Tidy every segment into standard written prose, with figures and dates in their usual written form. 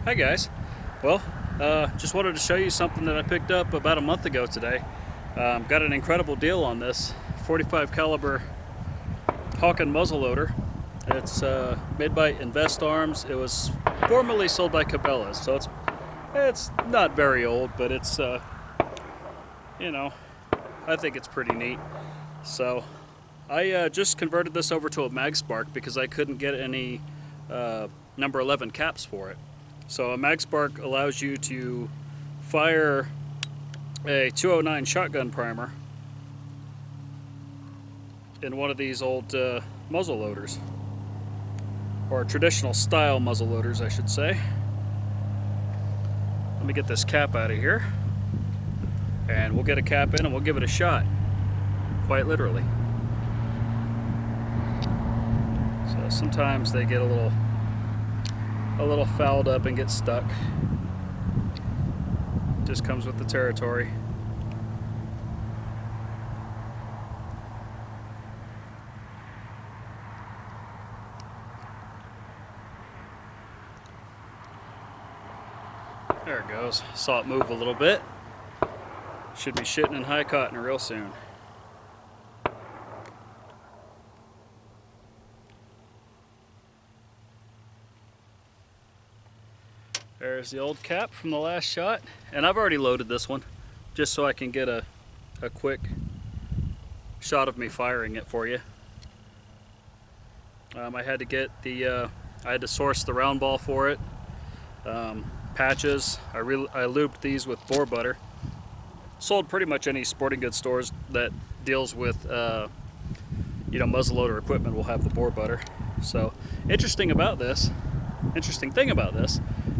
Hi guys. Well, just wanted to show you something that I picked up about a month ago today. Got an incredible deal on this 45 caliber Hawken muzzleloader. It's made by Invest Arms. It was formerly sold by Cabela's, so it's not very old, but it's you know, I think it's pretty neat. So I just converted this over to a mag spark because I couldn't get any number 11 caps for it. So a mag spark allows you to fire a 209 shotgun primer in one of these old muzzle loaders, or traditional style muzzle loaders, I should say. Let me get this cap out of here, and we'll get a cap in and we'll give it a shot, quite literally. So sometimes they get a little fouled up and get stuck. Just comes with the territory. There it goes. Saw it move a little bit. Should be shitting in high cotton real soon. There's the old cap from the last shot, and I've already loaded this one just so I can get a quick shot of me firing it for you. I had to get I had to source the round ball for it. Patches, I lubed these with boar butter. Sold pretty much any sporting goods stores that deals with muzzleloader equipment will have the boar butter. So interesting thing about this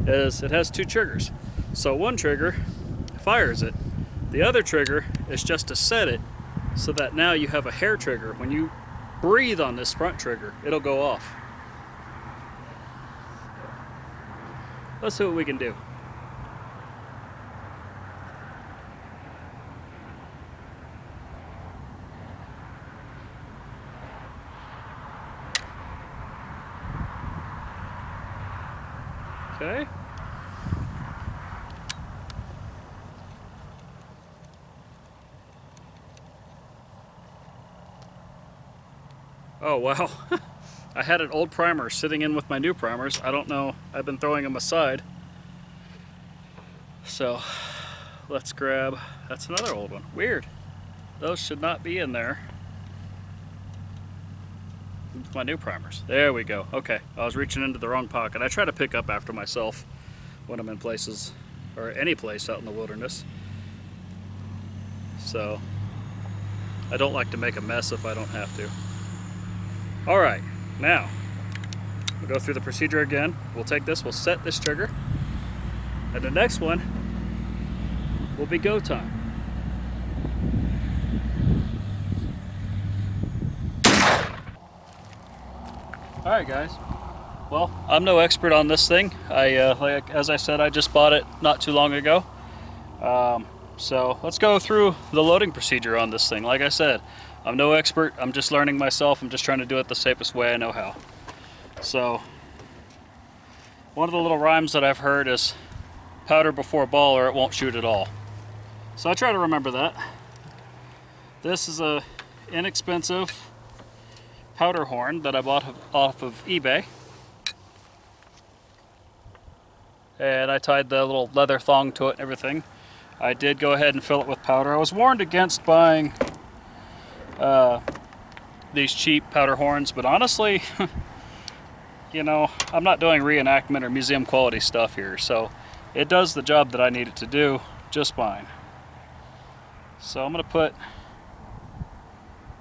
is it has two triggers. So one trigger fires it. The other trigger is just to set it so that now you have a hair trigger. When you breathe on this front trigger, it'll go off. Let's see what we can do. Okay. Oh wow. I had an old primer sitting in with my new primers. I don't know, I've been throwing them aside. So let's grab, that's another old one. Weird. Those should not be in there. My new primers. There we go. Okay, I was reaching into the wrong pocket. I try to pick up after myself when I'm in places, or any place out in the wilderness. So I don't like to make a mess if I don't have to. All right, now we'll go through the procedure again. We'll take this, we'll set this trigger, and the next one will be go time. All right, guys. Well, I'm no expert on this thing. As I said, I just bought it not too long ago. So let's go through the loading procedure on this thing. Like I said, I'm no expert. I'm just learning myself. I'm just trying to do it the safest way I know how. So one of the little rhymes that I've heard is powder before ball or it won't shoot at all. So I try to remember that. This is a inexpensive powder horn that I bought off of eBay. And I tied the little leather thong to it and everything. I did go ahead and fill it with powder. I was warned against buying these cheap powder horns, but honestly, I'm not doing reenactment or museum quality stuff here, so it does the job that I need it to do just fine. So I'm going to put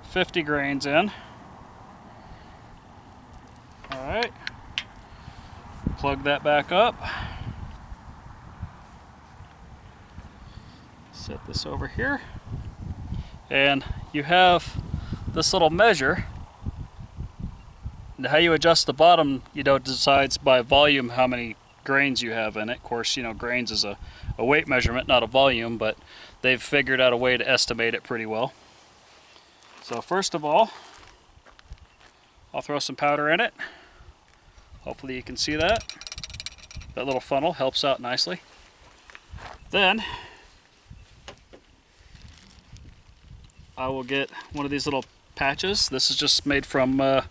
50 grains in. Alright, plug that back up. Set this over here. And you have this little measure. And how you adjust the bottom, decides by volume how many grains you have in it. Of course, grains is a weight measurement, not a volume, but they've figured out a way to estimate it pretty well. So first of all, I'll throw some powder in it. Hopefully you can see that. That little funnel helps out nicely. Then I will get one of these little patches. This is just made from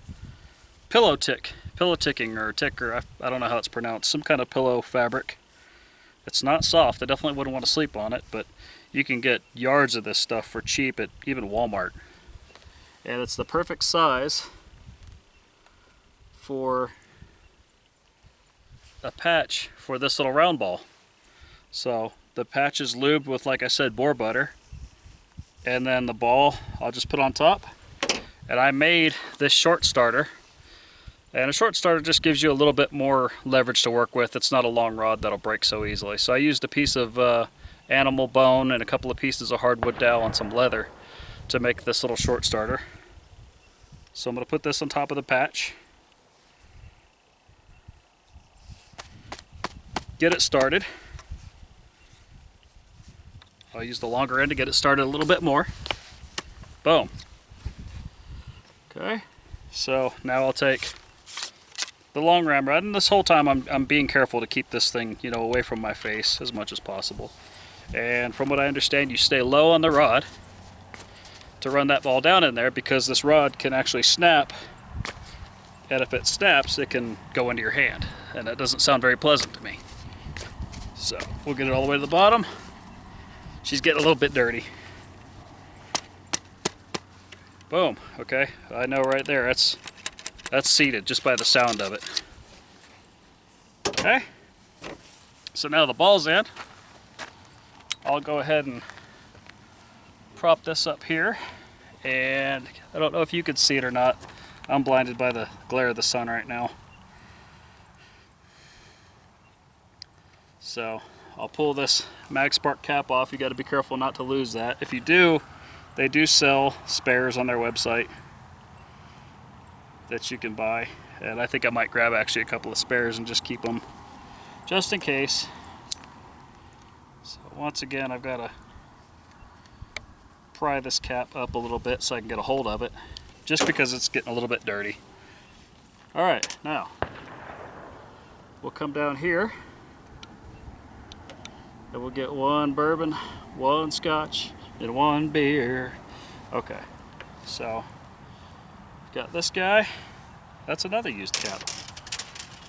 pillow ticking or ticker. I don't know how it's pronounced. Some kind of pillow fabric. It's not soft. I definitely wouldn't want to sleep on it, but you can get yards of this stuff for cheap at even Walmart. And it's the perfect size for a patch for this little round ball. So the patch is lubed with, like I said, boar butter. And then the ball I'll just put on top. And I made this short starter. And a short starter just gives you a little bit more leverage to work with. It's not a long rod that'll break so easily. So I used a piece of animal bone and a couple of pieces of hardwood dowel and some leather to make this little short starter. So I'm going to put this on top of the patch. Get it started. I'll use the longer end to get it started a little bit more. Boom. Okay, so now I'll take the long ramrod, and this whole time I'm being careful to keep this thing, you know, away from my face as much as possible. And from what I understand, you stay low on the rod to run that ball down in there, because this rod can actually snap, and if it snaps, it can go into your hand, and that doesn't sound very pleasant to me. So we'll get it all the way to the bottom. She's getting a little bit dirty. Boom. Okay, I know right there, that's seated just by the sound of it. Okay, so now the ball's in. I'll go ahead and prop this up here, and I don't know if you could see it or not. I'm blinded by the glare of the sun right now. So I'll pull this MagSpark cap off. You got to be careful not to lose that. If you do, they do sell spares on their website that you can buy, and I think I might grab actually a couple of spares and just keep them just in case. So once again, I've got to pry this cap up a little bit so I can get a hold of it, just because it's getting a little bit dirty. Alright, now we'll come down here and we'll get one bourbon, one scotch, and one beer. Okay, so got this guy. That's another used cap.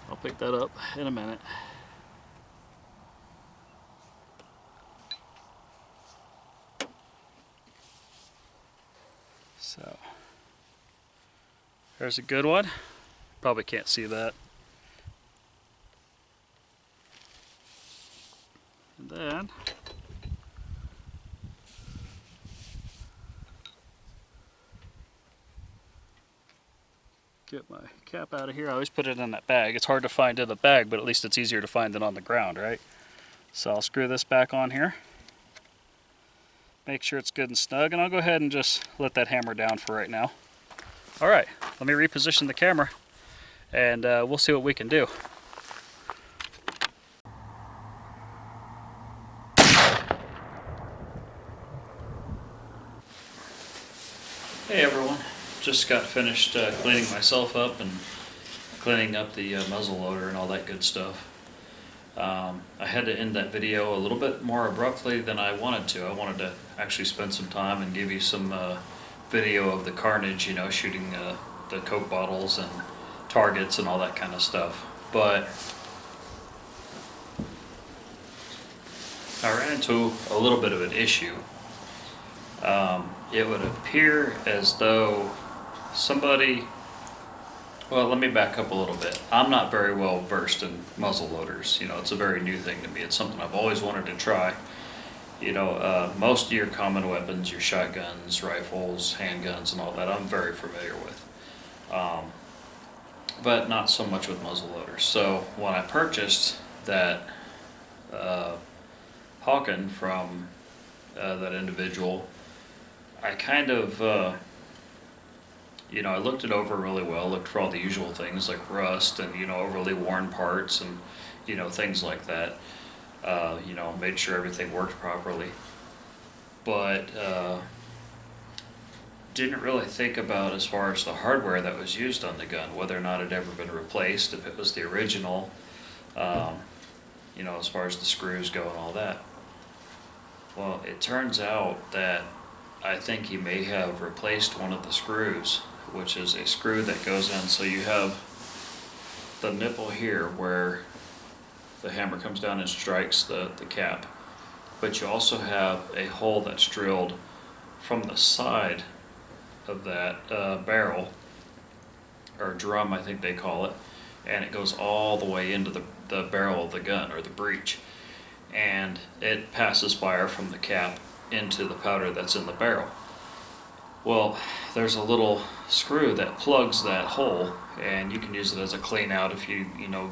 I'll pick that up in a minute. So there's a good one. Probably can't see that. And then get my cap out of here. I always put it in that bag. It's hard to find in the bag, but at least it's easier to find than on the ground, right? So I'll screw this back on here. Make sure it's good and snug, and I'll go ahead and just let that hammer down for right now. All right, let me reposition the camera, and we'll see what we can do. Hey everyone, just got finished cleaning myself up and cleaning up the muzzle loader and all that good stuff. I had to end that video a little bit more abruptly than I wanted to. I wanted to actually spend some time and give you some video of the carnage, you know, shooting the Coke bottles and targets and all that kind of stuff. But I ran into a little bit of an issue. It would appear as though somebody, well, let me back up a little bit. I'm not very well versed in muzzle loaders. You know, it's a very new thing to me. It's something I've always wanted to try. You know, most of your common weapons, your shotguns, rifles, handguns, and all that, I'm very familiar with. But not so much with muzzle loaders. So when I purchased that Hawken from that individual, I kind of, you know, I looked it over really well, looked for all the usual things like rust and, you know, overly worn parts and, you know, things like that. You know, made sure everything worked properly. But didn't really think about as far as the hardware that was used on the gun, whether or not it had ever been replaced, if it was the original. you know, as far as the screws go and all that. Well, it turns out that I think he may have replaced one of the screws, which is a screw that goes in. So you have the nipple here where the hammer comes down and strikes the cap, but you also have a hole that's drilled from the side of that barrel, or drum I think they call it, and it goes all the way into the barrel of the gun, or the breech, and it passes fire from the cap into the powder that's in the barrel. Well, there's a little screw that plugs that hole, and you can use it as a clean out if you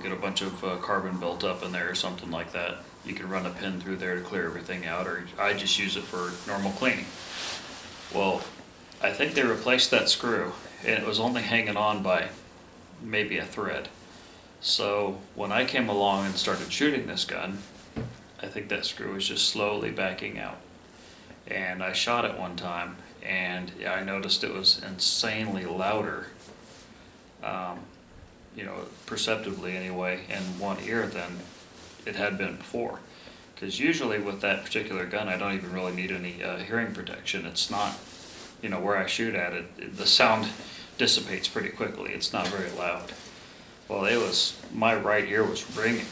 get a bunch of carbon built up in there or something like that. You can run a pin through there to clear everything out, or I just use it for normal cleaning. Well, I think they replaced that screw, and it was only hanging on by maybe a thread. So when I came along and started shooting this gun, I think that screw was just slowly backing out. And I shot it one time, and I noticed it was insanely louder, perceptibly anyway, in one ear than it had been before. Because usually with that particular gun, I don't even really need any hearing protection. It's not, where I shoot at it, the sound dissipates pretty quickly. It's not very loud. Well, my right ear was ringing,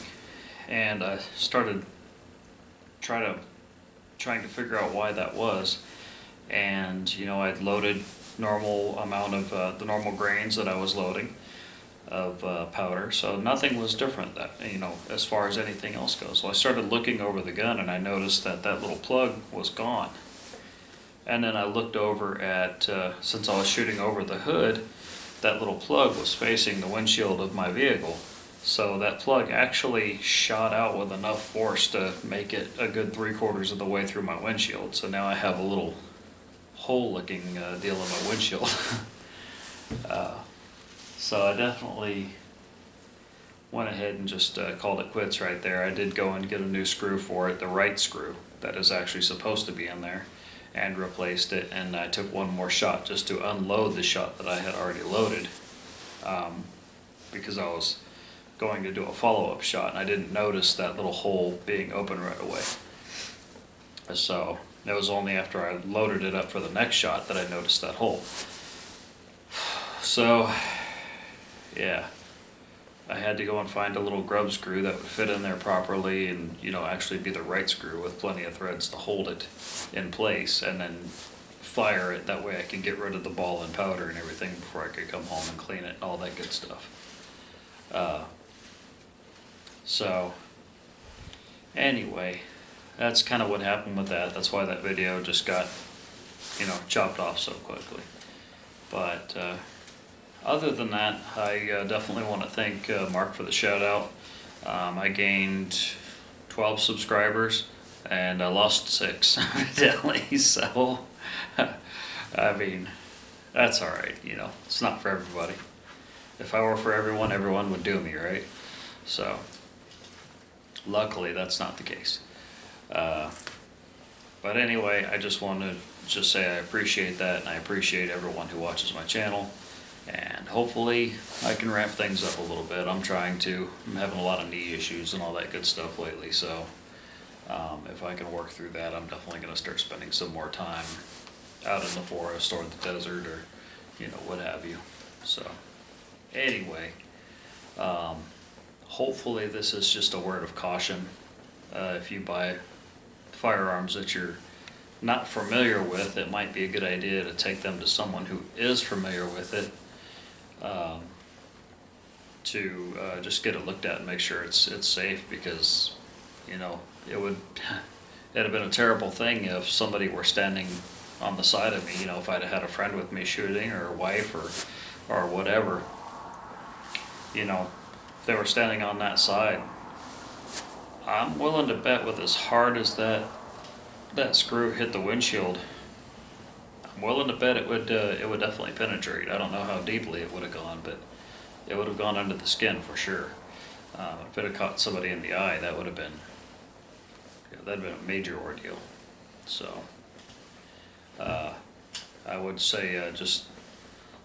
and I started trying to figure out why that was. And I'd loaded normal amount of the normal grains that I was loading of powder, so nothing was different that as far as anything else goes. So I started looking over the gun, and I noticed that little plug was gone. And then I looked over at since I was shooting over the hood, that little plug was facing the windshield of my vehicle. So that plug actually shot out with enough force to make it a good 3/4 of the way through my windshield. So now I have a little hole-looking deal in my windshield. So I definitely went ahead and just called it quits right there. I did go and get a new screw for it, the right screw that is actually supposed to be in there, and replaced it. And I took one more shot just to unload the shot that I had already loaded, because I was going to do a follow-up shot, and I didn't notice that little hole being open right away. So it was only after I loaded it up for the next shot that I noticed that hole. So yeah, I had to go and find a little grub screw that would fit in there properly, and actually be the right screw with plenty of threads to hold it in place, and then fire it. That way I could get rid of the ball and powder and everything before I could come home and clean it and all that good stuff. So anyway, that's kind of what happened with that. That's why that video just got chopped off so quickly. But other than that, I definitely want to thank Mark for the shout out. I gained 12 subscribers, and I lost 6 evidently. So I mean, that's all right. It's not for everybody. If I were for everyone, everyone would do me, right? So luckily that's not the case. But anyway, I just want to say I appreciate that, and I appreciate everyone who watches my channel, and hopefully I can ramp things up a little bit. I'm having a lot of knee issues and all that good stuff lately, so if I can work through that, I'm definitely going to start spending some more time out in the forest or the desert, or what have you. So anyway, hopefully this is just a word of caution. If you buy firearms that you're not familiar with, it might be a good idea to take them to someone who is familiar with it, to just get it looked at and make sure it's safe, because it'd have been a terrible thing if somebody were standing on the side of me, if I'd had a friend with me shooting, or a wife, or whatever, if they were standing on that side, I'm willing to bet with as hard as that screw hit the windshield, I'm willing to bet it would definitely penetrate. I don't know how deeply it would have gone, but it would have gone under the skin for sure. If it had caught somebody in the eye, that'd have been a major ordeal. So I would say just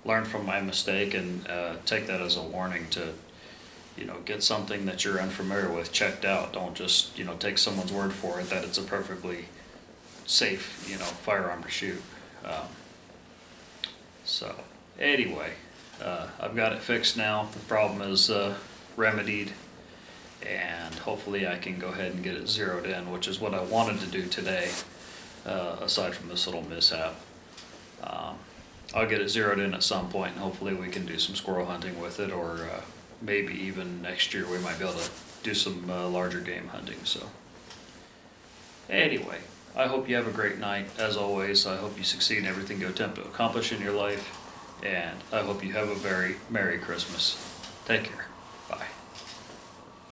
learn from my mistake, and take that as a warning to get something that you're unfamiliar with checked out. Don't just, take someone's word for it that it's a perfectly safe, firearm to shoot. So, anyway, I've got it fixed now. The problem is remedied, and hopefully I can go ahead and get it zeroed in, which is what I wanted to do today, aside from this little mishap. I'll get it zeroed in at some point, and hopefully we can do some squirrel hunting with it, or maybe even next year we might be able to do some larger game hunting. So anyway, I hope you have a great night. As always, I hope you succeed in everything you attempt to accomplish in your life, and I hope you have a very Merry Christmas. Take care.